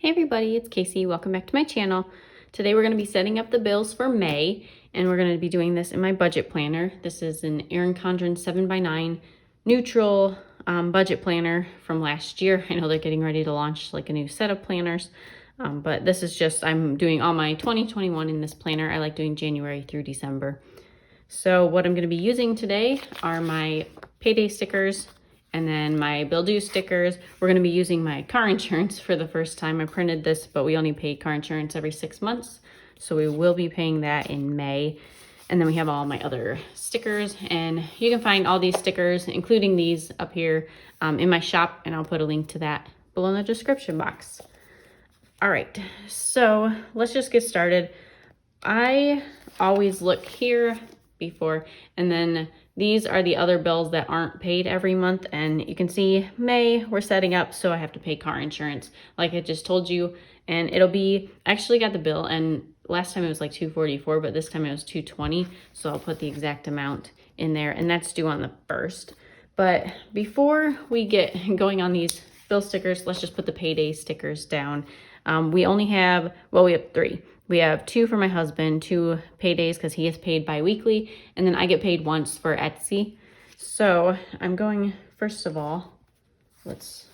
Hey everybody, it's Kaycee. Welcome back to my channel. Today we're going to be setting up the bills for May, and we're going to be doing this in my budget planner. This is an Erin Condren 7x9 neutral budget planner from last year. I know they're getting ready to launch like a new set of planners, but this is just, I'm doing all my 2021 in this planner. I like doing January through December. So what I'm going to be using today are my Payday stickers, and then my bill due stickers. We're going to be using my car insurance for the first time. I printed this, but we only pay car insurance every 6 months. So we will be paying that in May. And then we have all my other stickers. And you can find all these stickers, including these up here in my shop. And I'll put a link to that below in the description box. All right, so let's just get started. I always look here before, and then these are the other bills that aren't paid every month. And you can see May we're setting up, so I have to pay car insurance like I just told you. And it'll be, I actually got the bill, and last time it was like $244, but this time it was $220. So I'll put the exact amount in there, and that's due on the 1st. But before we get going on these bill stickers, let's just put the payday stickers down. We only have, well, we have 3. We have 2 for my husband, 2 paydays because he is paid bi-weekly, and then I get paid once for Etsy. So I'm going, first of all, let's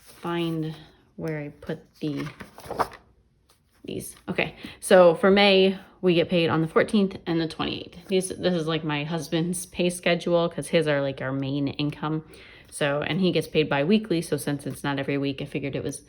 find where I put these. Okay, so for May, we get paid on the 14th and the 28th. This is like my husband's pay schedule because his are like our main income. So, and he gets paid bi-weekly, so since it's not every week, I figured it was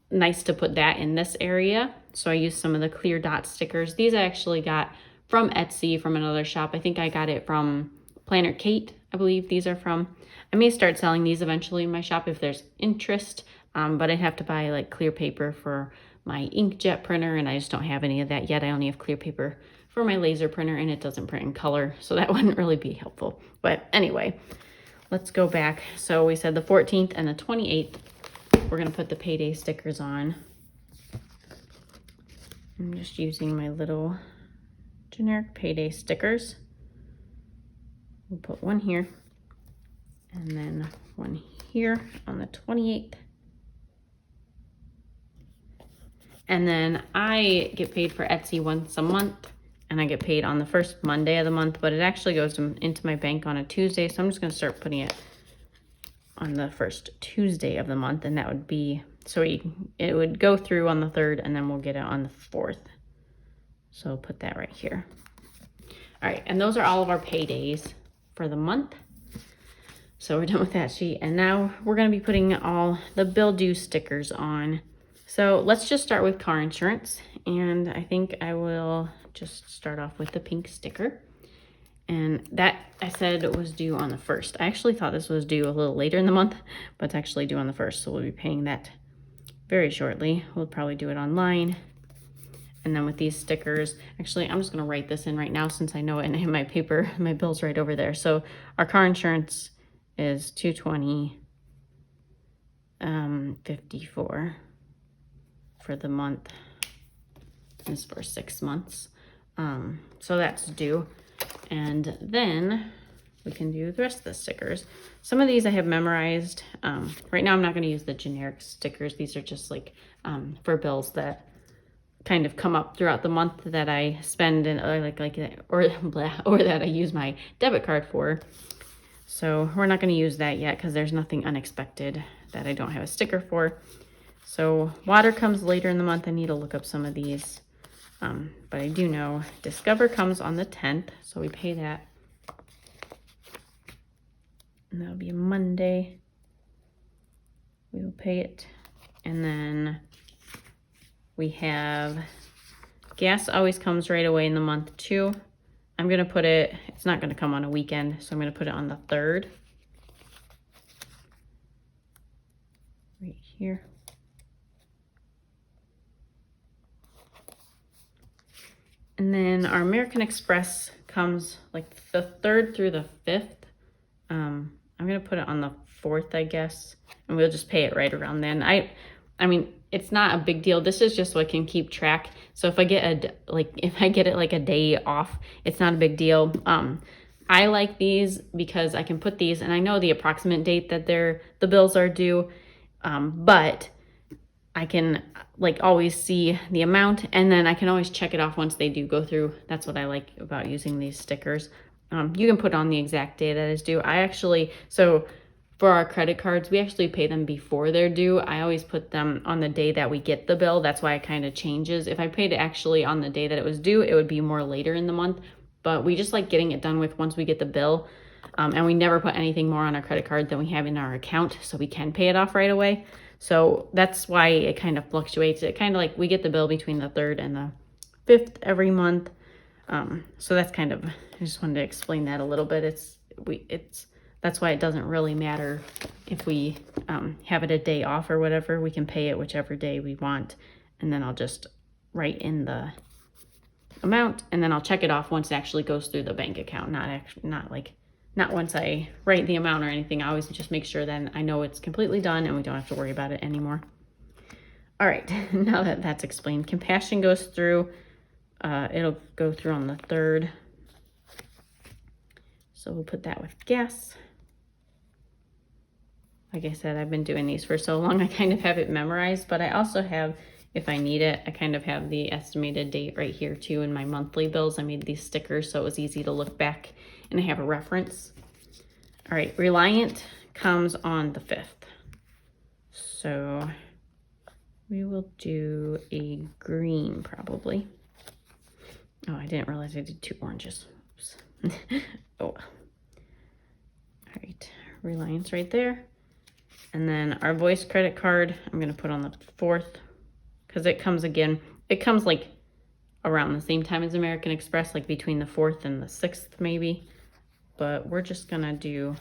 nice to put that in this area. So I used some of the clear dot stickers. These I actually got from Etsy from another shop. I think I got it from Planner Kate, I believe these are from. I may start selling these eventually in my shop if there's interest, but I'd have to buy like clear paper for my inkjet printer, and I just don't have any of that yet. I only have clear paper for my laser printer, and it doesn't print in color, so that wouldn't really be helpful. But anyway, let's go back. So we said the 14th and the 28th. We're going to put the payday stickers on. I'm just using my little generic payday stickers. We'll put one here and then one here on the 28th. And then I get paid for Etsy once a month, and I get paid on the first Monday of the month, but it actually goes into my bank on a Tuesday. So I'm just going to start putting it on the first Tuesday of the month, and that would be, so it would go through on the 3rd, and then we'll get it on the 4th. So I'll put that right here. All right, and those are all of our paydays for the month. So we're done with that sheet, and now we're going to be putting all the bill due stickers on. So let's just start with car insurance, and I think I will just start off with the pink sticker. And that I said was due on the 1st. I actually thought this was due a little later in the month, but it's actually due on the 1st. So we'll be paying that very shortly. We'll probably do it online. And then with these stickers, actually, I'm just going to write this in right now since I know it, and I have my paper, my bill's right over there. So our car insurance is $220.54 for the month. This is for 6 months. So that's due. And then we can do the rest of the stickers. Some of these I have memorized. Right now I'm not going to use the generic stickers. These are just like for bills that kind of come up throughout the month that I spend and or that I use my debit card for. So we're not going to use that yet because there's nothing unexpected that I don't have a sticker for. So water comes later in the month. I need to look up some of these. But I do know Discover comes on the 10th, so we pay that. And that'll be a Monday. We will pay it. And then we have gas always comes right away in the month too. I'm going to put it, it's not going to come on a weekend, so I'm going to put it on the 3rd. Right here. And then our American Express comes like the 3rd through the 5th. I'm going to put it on the 4th, I guess, and we'll just pay it right around then. I mean, it's not a big deal. This is just so I can keep track. So if I get it like a day off, it's not a big deal. I like these because I can put these, and I know the approximate date that the bills are due, but I can like always see the amount, and then I can always check it off once they do go through. That's what I like about using these stickers. You can put on the exact day that is due. So for our credit cards, we actually pay them before they're due. I always put them on the day that we get the bill. That's why it kind of changes. If I paid it actually on the day that it was due, it would be more later in the month. But we just like getting it done with once we get the bill. And we never put anything more on our credit card than we have in our account, so we can pay it off right away. So that's why it kind of fluctuates. It kind of like we get the bill between the 3rd and the 5th every month. So that's kind of, I just wanted to explain that a little bit. That's why it doesn't really matter if we have it a day off or whatever. We can pay it whichever day we want, and then I'll just write in the amount, and then I'll check it off once it actually goes through the bank account. Not once I write the amount or anything. I always just make sure then I know it's completely done and we don't have to worry about it anymore. All right, now that that's explained, Compassion goes through. It'll go through on the 3rd. So we'll put that with gas. Like I said, I've been doing these for so long, I kind of have it memorized, but I also have, if I need it, I kind of have the estimated date right here too in my monthly bills. I made these stickers so it was easy to look back and I have a reference. All right, Reliant comes on the 5th. So we will do a green probably. Oh, I didn't realize I did 2 oranges. Oops. Oh. All right, Reliance right there. And then our Voice credit card, I'm gonna put on the 4th because it comes like around the same time as American Express, like between the 4th and the 6th maybe. But we're just gonna do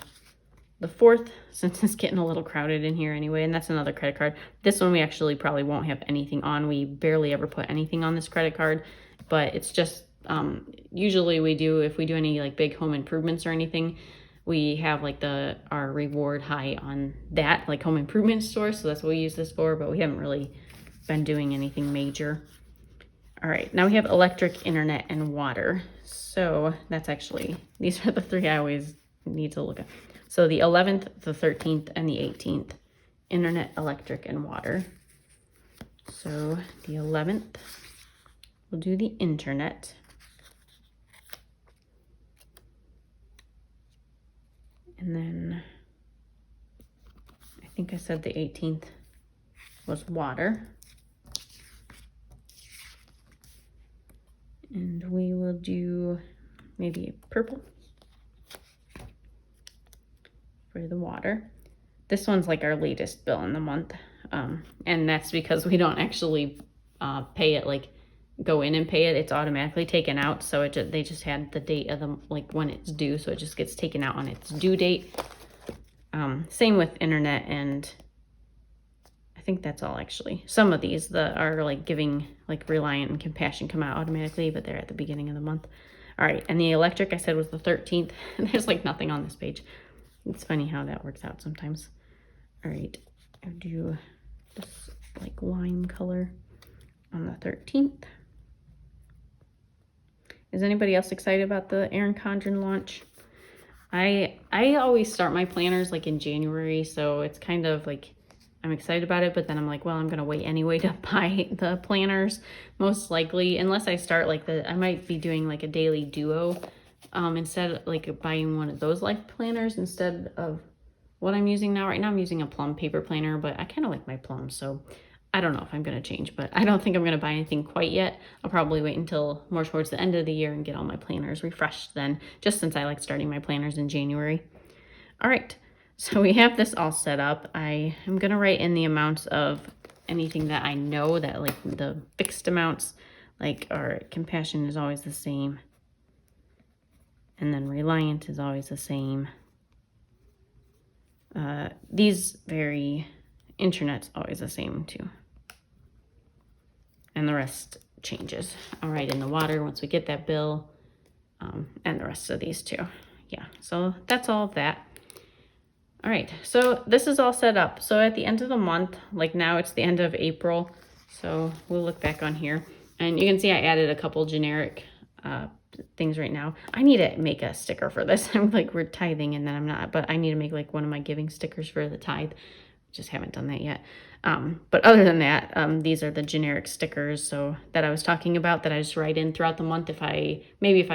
the 4th since it's getting a little crowded in here anyway. And that's another credit card. This one we actually probably won't have anything on. We barely ever put anything on this credit card, but it's just usually if we do any like big home improvements or anything, we have like our reward high on that, like home improvement store. So that's what we use this for, but we haven't really been doing anything major. All right, now we have electric, internet, and water. So that's actually, these are the 3 I always need to look at. So the 11th, the 13th, and the 18th, internet, electric, and water. So the 11th, we'll do the internet. And then I think I said the 18th was water. And we will do maybe purple for the water. This one's like our latest bill in the month. And that's because we don't actually pay it, like go in and pay it. It's automatically taken out. So they just had the date of like when it's due. So it just gets taken out on its due date. Same with internet, and I think that's all actually. Some of these that are like giving, like Reliant and Compassion come out automatically, but they're at the beginning of the month. All right, and the electric I said was the 13th. There's like nothing on this page. It's funny how that works out sometimes. All right, I'll do this like lime color on the 13th. Is anybody else excited about the Erin Condren launch? I always start my planners like in January, so it's kind of like I'm excited about it, but then I'm like, well, I'm gonna wait anyway to buy the planners, most likely, unless I start like I might be doing like a daily duo instead of like buying one of those life planners instead of what I'm using now. Right now I'm using a plum paper planner, but I kind of like my plum, so I don't know if I'm going to change, but I don't think I'm going to buy anything quite yet. I'll probably wait until more towards the end of the year and get all my planners refreshed then, just since I like starting my planners in January. All right, so we have this all set up. I am going to write in the amounts of anything that I know that like the fixed amounts, like our Compassion is always the same. And then Reliant is always the same. These internet's always the same too. And the rest changes. All right, in the water once we get that bill, and the rest of these too. Yeah, so that's all of that. All right, so this is all set up. So at the end of the month, like now it's the end of April, so we'll look back on here. And you can see I added a couple generic things right now. I need to make a sticker for this. I'm like, we're tithing and then I'm not, but I need to make like one of my giving stickers for the tithe. Just haven't done that yet. But other than that, these are the generic stickers so that I was talking about that I just write in throughout the month if I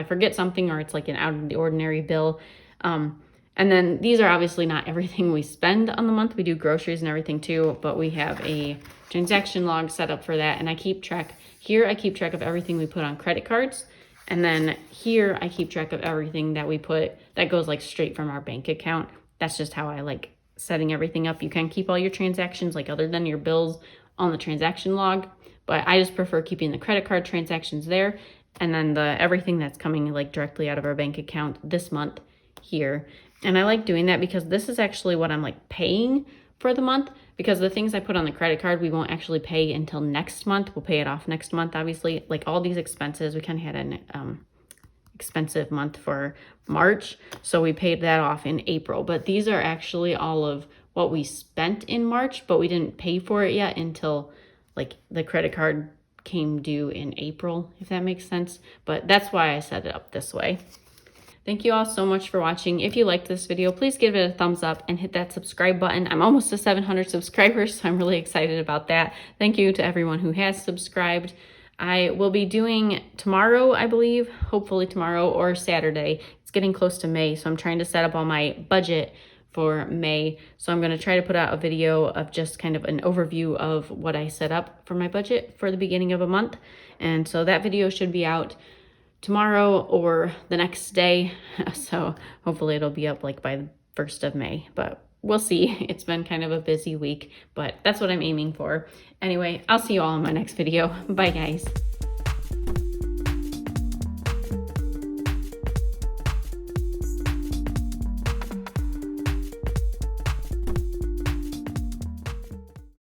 forget something or it's like an out of the ordinary bill. And then these are obviously not everything we spend on the month. We do groceries and everything too, but we have a transaction log set up for that. And I keep track of everything we put on credit cards. And then here I keep track of everything that we put that goes like straight from our bank account. That's just how I like setting everything up. You can keep all your transactions, like other than your bills, on the transaction log, but I just prefer keeping the credit card transactions there, and then everything that's coming like directly out of our bank account this month here. And I like doing that because this is actually what I'm like paying for the month, because the things I put on the credit card we won't actually pay until next month. We'll pay it off next month, obviously. Like all these expenses, we kind of had an expensive month for March, so we paid that off in April. But these are actually all of what we spent in March, but we didn't pay for it yet until like the credit card came due in April, if that makes sense. But that's why I set it up this way. Thank you all so much for watching. If you liked this video, please give it a thumbs up and hit that subscribe button. I'm almost to 700 subscribers, so I'm really excited about that. Thank you to everyone who has subscribed. I will be doing tomorrow, I believe, hopefully tomorrow or Saturday. It's getting close to May, so I'm trying to set up all my budget for May. So I'm going to try to put out a video of just kind of an overview of what I set up for my budget for the beginning of a month. And so that video should be out tomorrow or the next day. So hopefully it'll be up like by the 1st of May, but we'll see. It's been kind of a busy week, but that's what I'm aiming for. Anyway, I'll see you all in my next video. Bye guys.